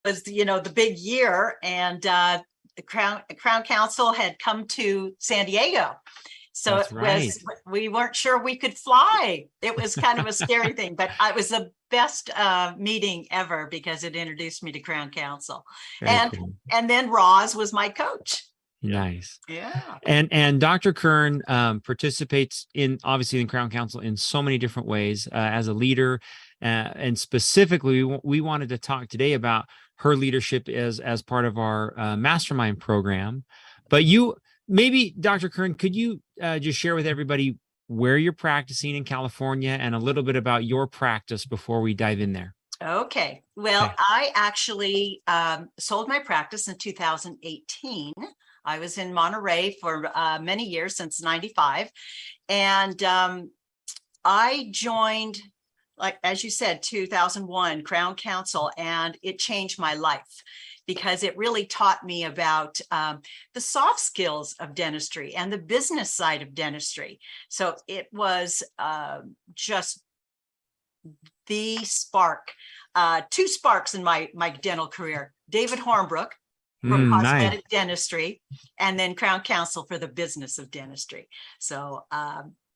was, the big year, and the Crown Council had come to San Diego. So That's right. we weren't sure we could fly. It was kind of a scary thing, but it was the best meeting ever because it introduced me to Crown Council. Very cool. And then Roz was my coach. Nice. Yeah. And Dr. Kern participates obviously in Crown Council in so many different ways as a leader. And specifically, we wanted to talk today about her leadership as part of our mastermind program. But maybe, Dr. Kern, could you just share with everybody where you're practicing in California and a little bit about your practice before we dive in there? Okay. Well, I actually sold my practice in 2018. I was in Monterey for many years, since 95. And I joined, like, as you said, 2001 Crown Council, and it changed my life because it really taught me about the soft skills of dentistry and the business side of dentistry. So it was just the spark, two sparks in my dental career: David Hornbrook from cosmetic dentistry, and then Crown Council for the business of dentistry. So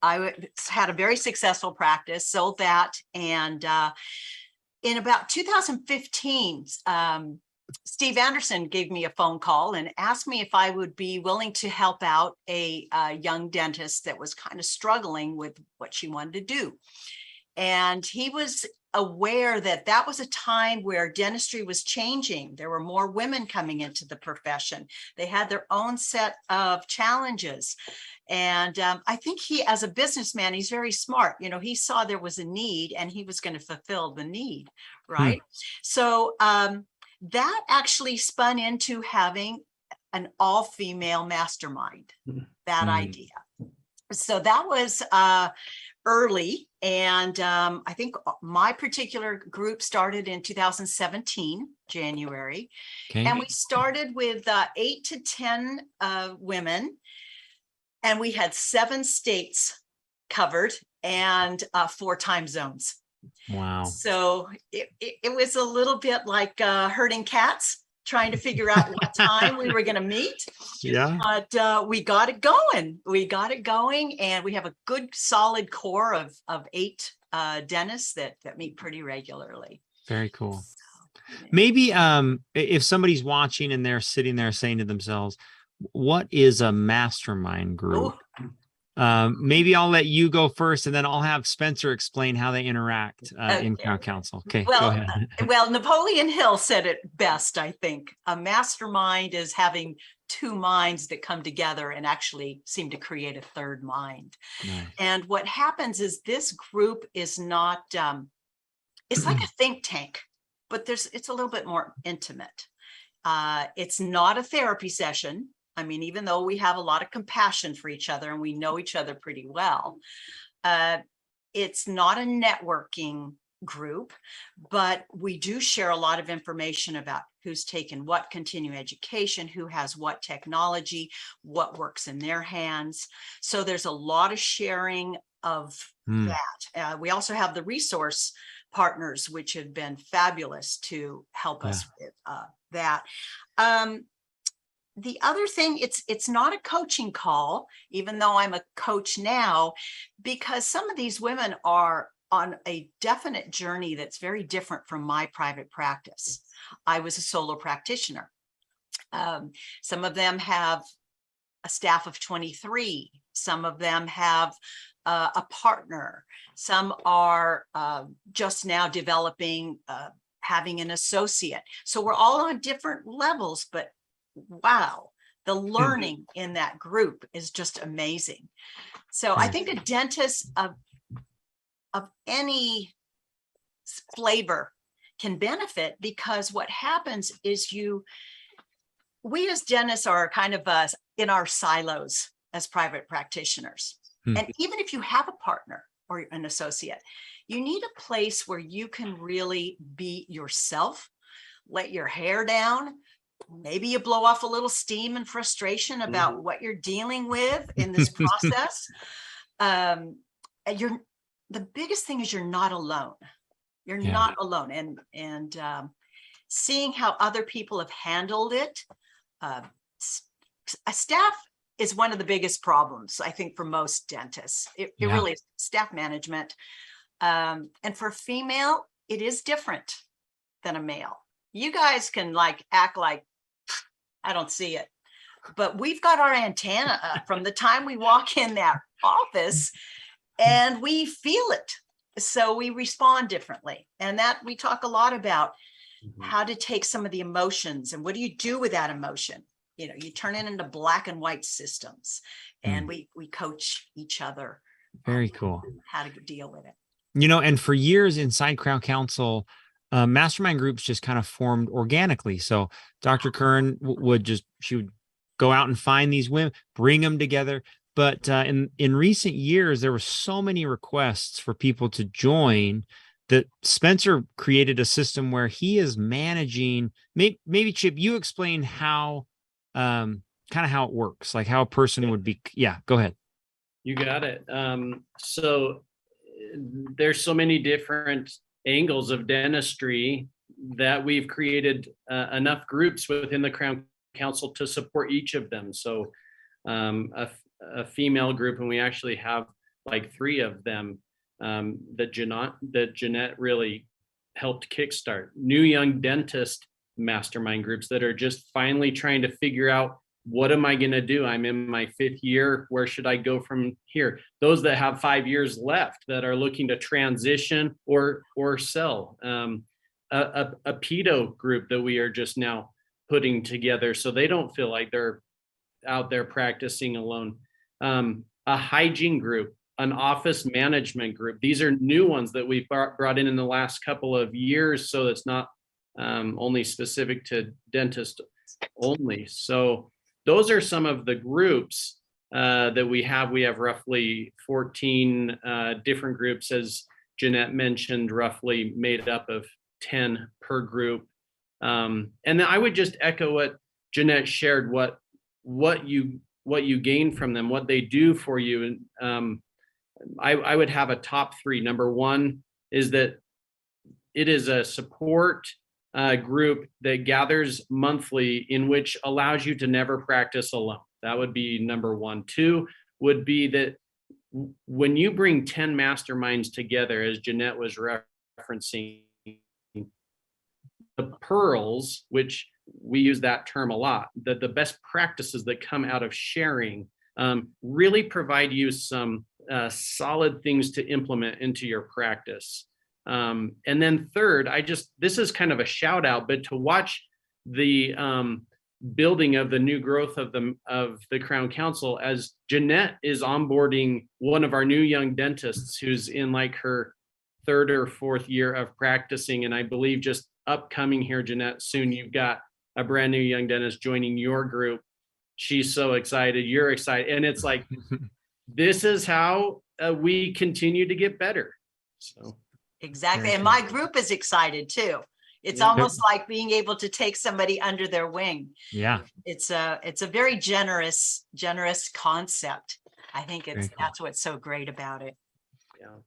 I had a very successful practice, sold that, and in about 2015, Steve Anderson gave me a phone call and asked me if I would be willing to help out a young dentist that was kind of struggling with what she wanted to do. And he was aware that that was a time where dentistry was changing. There were more women coming into the profession. They had their own set of challenges. And I think he, as a businessman, he's very smart. He saw there was a need and he was going to fulfill the need, right? So that actually spun into having an all-female mastermind, that idea. So that was early. And I think my particular group started in 2017, January. Okay. And we started with 8 to 10 women. And we had 7 states covered and 4 time zones. Wow. So it was a little bit like herding cats, trying to figure out what time we were going to meet. Yeah. But we got it going. And we have a good solid core of 8 dentists that meet pretty regularly. Very cool. Maybe if somebody's watching and they're sitting there saying to themselves, what is a mastermind group? Maybe I'll let you go first, and then I'll have Spencer explain how they interact in Crown Council. Okay, go ahead. Well, Napoleon Hill said it best, I think. A mastermind is having 2 minds that come together and actually seem to create a third mind. Nice. And what happens is this group is not, it's like a think tank, but it's a little bit more intimate. It's not a therapy session. I mean, even though we have a lot of compassion for each other and we know each other pretty well, it's not a networking group, but we do share a lot of information about who's taken what continuing education, who has what technology, what works in their hands. So there's a lot of sharing of that. We also have the resource partners, which have been fabulous to help us with that. The other thing, it's not a coaching call, even though I'm a coach now, because some of these women are on a definite journey that's very different from my private practice. I was a solo practitioner. Some of them have a staff of 23. Some of them have a partner. Some are just now developing, having an associate. So we're all on different levels, but wow, the learning in that group is just amazing. So I think a dentist of any flavor can benefit, because what happens is we as dentists are kind of in our silos as private practitioners. And even if you have a partner or an associate, you need a place where you can really be yourself, let your hair down. Maybe you blow off a little steam and frustration about what you're dealing with in this process. And the biggest thing is you're not alone. You're not alone. And seeing how other people have handled it. A staff is one of the biggest problems, I think, for most dentists. It Yeah. really is staff management. And for female, it is different than a male. You guys can like act like I don't see it, but we've got our antenna up from the time we walk in that office, and we feel it. So we respond differently. And that we talk a lot about how to take some of the emotions and what do you do with that emotion? You know, you turn it into black and white systems, and we coach each other. Very cool. How to deal with it. You know, and for years inside Crown Council, mastermind groups just kind of formed organically. So Dr. Kern she would go out and find these women, bring them together. But in recent years, there were so many requests for people to join that Spencer created a system where he is managing. Maybe Chip, you explain how kind of how it works, like how a person would be. Yeah, go ahead. You got it. So there's so many different angles of dentistry that we've created enough groups within the Crown Council to support each of them. So a female group, and we actually have like 3 of them that Jeanette really helped kickstart. New young dentist mastermind groups that are just finally trying to figure out, what am I going to do? I'm in my 5th year. Where should I go from here? Those that have 5 years left that are looking to transition or sell. A pedo group that we are just now putting together so they don't feel like they're out there practicing alone. A hygiene group, an office management group. These are new ones that we've brought in the last couple of years. So it's not only specific to dentists only. So those are some of the groups that we have. We have roughly 14 different groups, as Jeanette mentioned, roughly made up of 10 per group. And then I would just echo what Jeanette shared, what you gain from them, what they do for you. And I would have a top 3. Number 1 is that it is a support group that gathers monthly, in which allows you to never practice alone. That would be number 1. 2 would be that when you bring 10 masterminds together, as Jeanette was referencing, the pearls, which we use that term a lot, that the best practices that come out of sharing really provide you some solid things to implement into your practice. And then third, this is kind of a shout out, but to watch the building of the new growth of the Crown Council, as Jeanette is onboarding one of our new young dentists who's in like her 3rd or 4th year of practicing. And I believe just upcoming here, Jeanette, soon you've got a brand new young dentist joining your group. She's so excited. You're excited. And it's like, this is how we continue to get better. So. Exactly. And my group is excited too. It's almost like being able to take somebody under their wing. Yeah. It's a very generous concept. I think Cool. That's what's so great about it.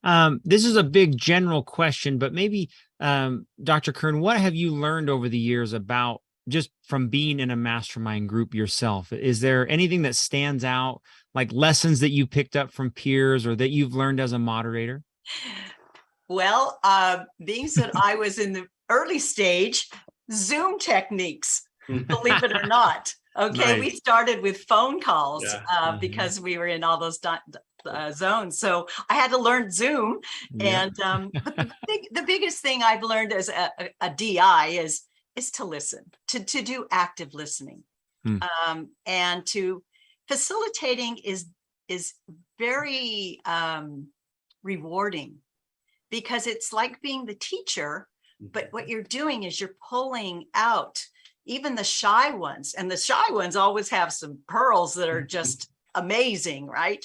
Yeah. This is a big general question, but maybe Dr. Kern, what have you learned over the years about just from being in a mastermind group yourself? Is there anything that stands out, like lessons that you picked up from peers or that you've learned as a moderator? Well, being that I was in the early stage, Zoom techniques, believe it or not. Okay, we started with phone calls because we were in all those zones. So I had to learn Zoom. And but the biggest thing I've learned as a DI is to listen, to do active listening. And to facilitating is very rewarding, because it's like being the teacher, but what you're doing is you're pulling out even the shy ones, and the shy ones always have some pearls that are just amazing, right?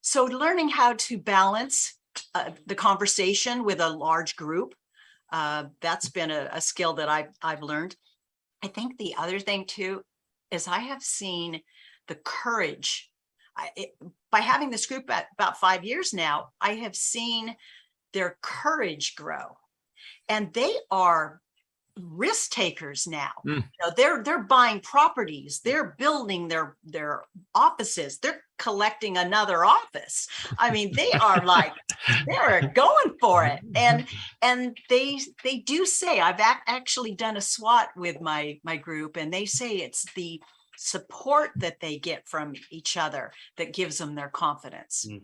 So learning how to balance the conversation with a large group, that's been a skill that I've learned. I think the other thing too is I have seen the courage. By having this group at about 5 years now, I have seen their courage grow, and they are risk takers now. Mm. You know, they're buying properties, they're building their offices, they're collecting another office. I mean, they are like, they're going for it. And they do say, I've actually done a SWOT with my group, and they say it's the support that they get from each other that gives them their confidence. Mm.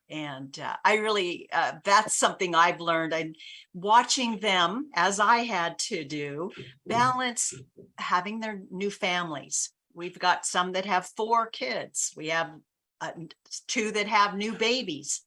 And I really, that's something I've learned. And watching them, as I had to do, balance having their new families. We've got some that have 4 kids. We have 2 that have new babies,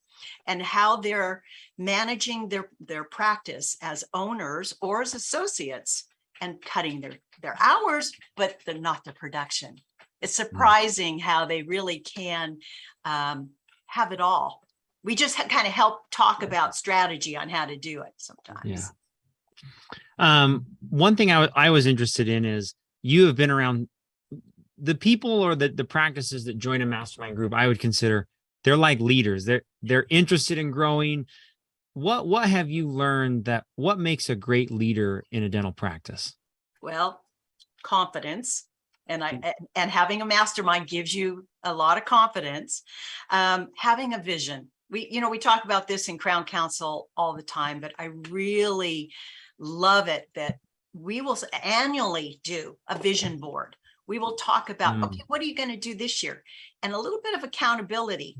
and how they're managing their practice as owners or as associates, and cutting their hours, but they're not the production. It's surprising how they really can have it all. We just kind of help talk about strategy on how to do it sometimes. Yeah. One thing I was interested in is, you have been around the people or the practices that join a mastermind group. I would consider they're like leaders. They're interested in growing. What have you learned what makes a great leader in a dental practice? Well, confidence. And having a mastermind gives you a lot of confidence. Having a vision. We talk about this in Crown Council all the time, but I really love it that we will annually do a vision board. We will talk about, okay, what are you going to do this year? And a little bit of accountability.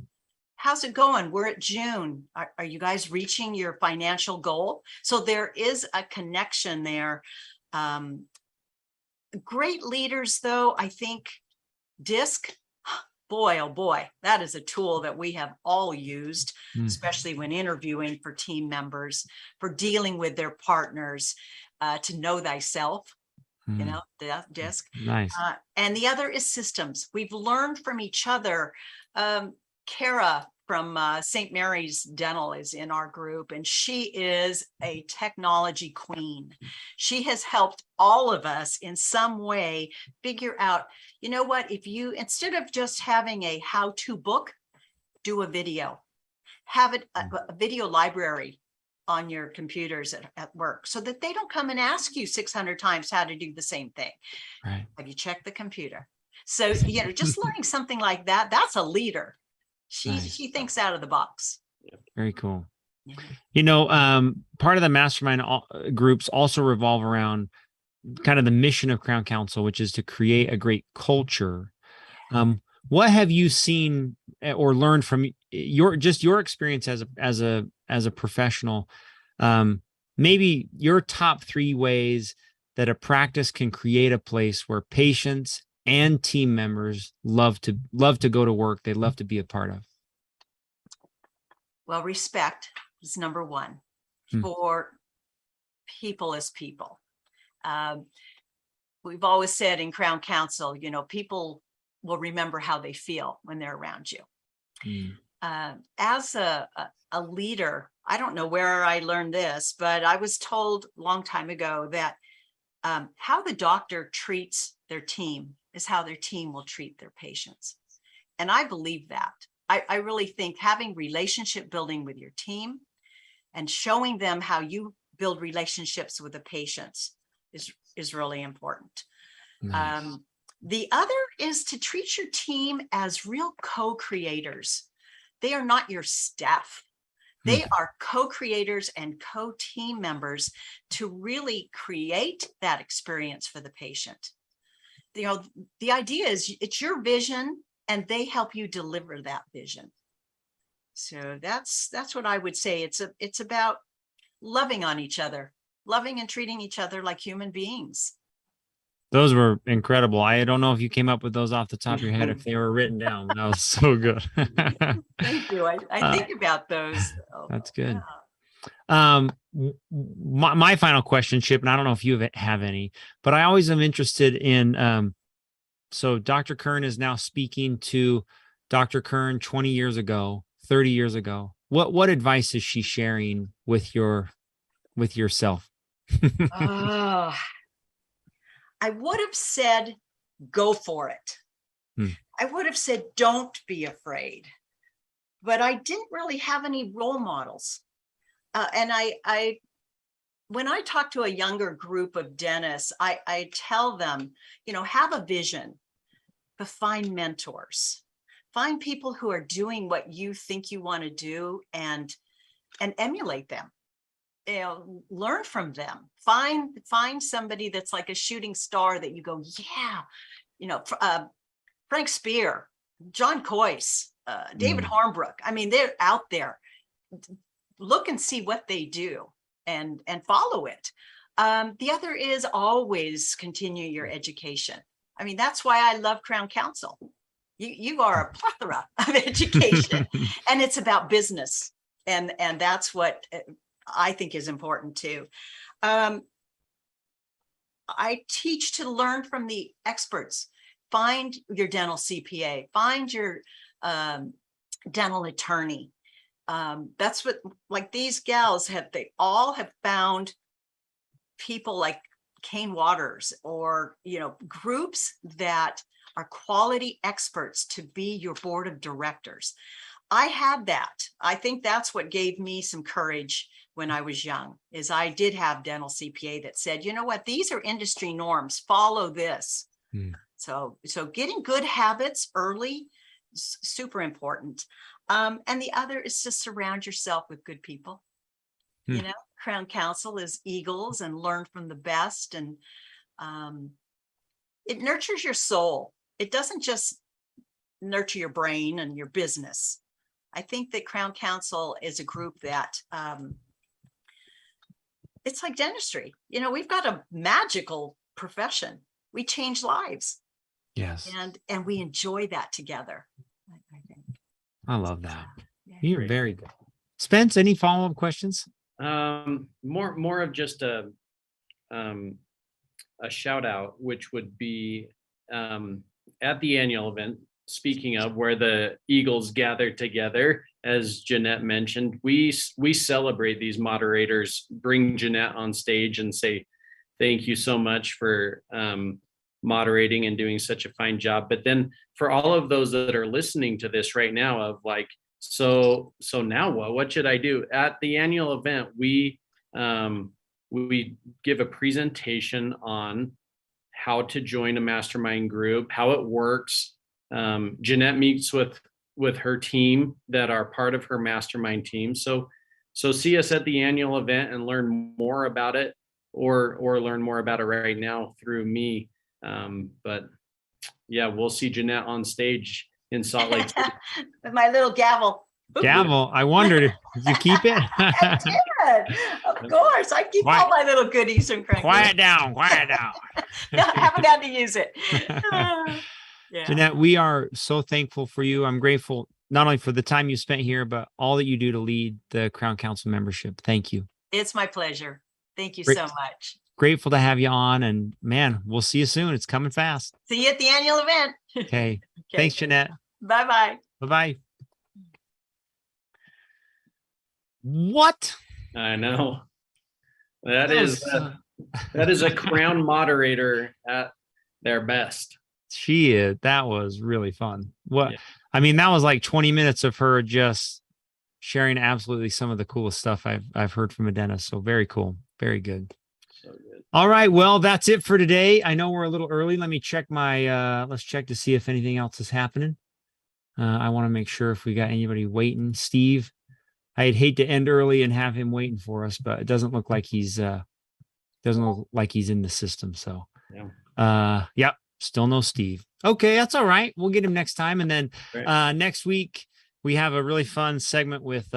How's it going? We're at June. Are you guys reaching your financial goal? So there is a connection there. Great leaders, though, I think DISC, boy, oh boy, that is a tool that we have all used, especially when interviewing for team members, for dealing with their partners, to know thyself, the DISC. Nice. And the other is systems. We've learned from each other. Kara from St. Mary's Dental is in our group, and she is a technology queen. She has helped all of us in some way figure out, you know what, if you, instead of just having a how-to book, do a video, have it a video library on your computers at work, so that they don't come and ask you 600 times how to do the same thing. Right. Have you checked the computer? So, just learning something like that, that's a leader. She thinks out of the box. Very cool. Yeah. Part of the mastermind groups also revolve around kind of the mission of Crown Council, which is to create a great culture. What have you seen or learned from your experience as a professional? Maybe your top 3 ways that a practice can create a place where patients and team members love to go to work. They love to be a part of. Well, respect is number 1 for people as people. We've always said in Crown Council, people will remember how they feel when they're around you. As a leader, I don't know where I learned this, but I was told a long time ago that how the doctor treats their team is how their team will treat their patients. And I believe that. I really think having relationship building with your team and showing them how you build relationships with the patients is really important. Nice. The other is to treat your team as real co-creators. They are not your staff. They are co-creators and co-team members to really create that experience for the patient. The idea is it's your vision, and they help you deliver that vision. So that's what I would say. It's about loving on each other, loving and treating each other like human beings. Those were incredible. I don't know if you came up with those off the top of your head, if they were written down. That was so good. Thank you. I think about those. That's good. Yeah. My final question, Chip, and I don't know if you have any, but I always am interested in, so Dr. Kern is now speaking to Dr. Kern 20 years ago, 30 years ago. What advice is she sharing with yourself? I would have said, go for it. I would have said, don't be afraid. But I didn't really have any role models. And I when I talk to a younger group of dentists, I tell them, have a vision, but find mentors, find people who are doing what you think you want to do, and emulate them. Learn from them. Find somebody that's like a shooting star that you go, yeah, Frank Spear, John Coyce, David Hornbrook. I mean, they're out there. Look and see what they do and follow it. The other is always continue your education. I mean, that's why I love Crown Counsel. You are a plethora of education, and it's about business. And that's what I think is important too. I teach to learn from the experts. Find your dental CPA, find your dental attorney. That's what, like, these gals they all have found people like Kane Waters, or, groups that are quality experts to be your board of directors. I had that. I think that's what gave me some courage when I was young, is I did have dental CPA that said, you know what, these are industry norms, follow this. So getting good habits early is super important. And the other is to surround yourself with good people. Crown Counsel is eagles and learn from the best. And it nurtures your soul. It doesn't just nurture your brain and your business. I think that Crown Counsel is a group that it's like dentistry. We've got a magical profession. We change lives. Yes. And we enjoy that together. I think. I love that. Yeah. You're very good. Spence, any follow-up questions? More of just a shout out, which would be at the annual event, speaking of where the Eagles gather together, as Jeanette mentioned, we celebrate these moderators, bring Jeanette on stage and say, thank you so much for moderating and doing such a fine job. But then for all of those that are listening to this right now, of like, so now what should I do? At the annual event, we give a presentation on how to join a mastermind group, how it works. Jeanette meets with her team that are part of her mastermind team. So see us at the annual event and learn more about it, or learn more about it right now through me. But yeah, we'll see Jeanette on stage in Salt Lake City. With my little gavel. Gavel. I wondered, did you keep it? I did. Of course. I keep all my little goodies from Craig. Quiet down. No, I haven't had to use it. Yeah. Jeanette, we are so thankful for you. I'm grateful not only for the time you spent here, but all that you do to lead the Crown Counsel membership. Thank you. It's my pleasure. Thank you so much. Grateful to have you on, and man, we'll see you soon. It's coming fast. See you at the annual event. Okay. Thanks, Jeanette. Bye-bye. Bye-bye. What? I know. That is a Crown moderator at their best. She is. That was really fun. Yeah. I mean, that was like 20 minutes of her just sharing absolutely some of the coolest stuff I've heard from a dentist. So very cool. Very good. So good. All right. Well, that's it for today. I know we're a little early. Let me check let's check to see if anything else is happening. I want to make sure if we got anybody waiting. Steve, I'd hate to end early and have him waiting for us, but it doesn't look like he's in the system. So, yep. Still no Steve. Okay, that's all right. We'll get him next time. And then next week, we have a really fun segment with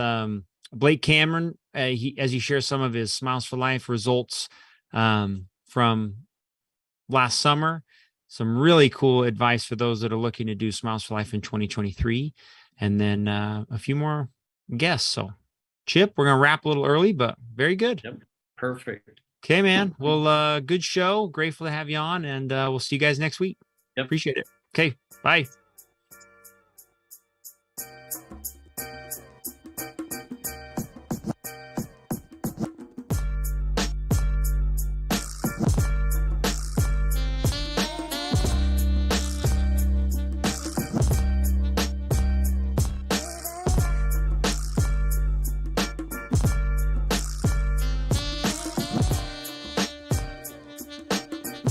Blake Cameron. As he shares some of his Smiles for Life results from last summer. Some really cool advice for those that are looking to do Smiles for Life in 2023. And then a few more guests. So, Chip, we're going to wrap a little early, but very good. Yep. Perfect. Okay, man. Well, good show. Grateful to have you on, and we'll see you guys next week. Yep. Appreciate it. Okay, bye.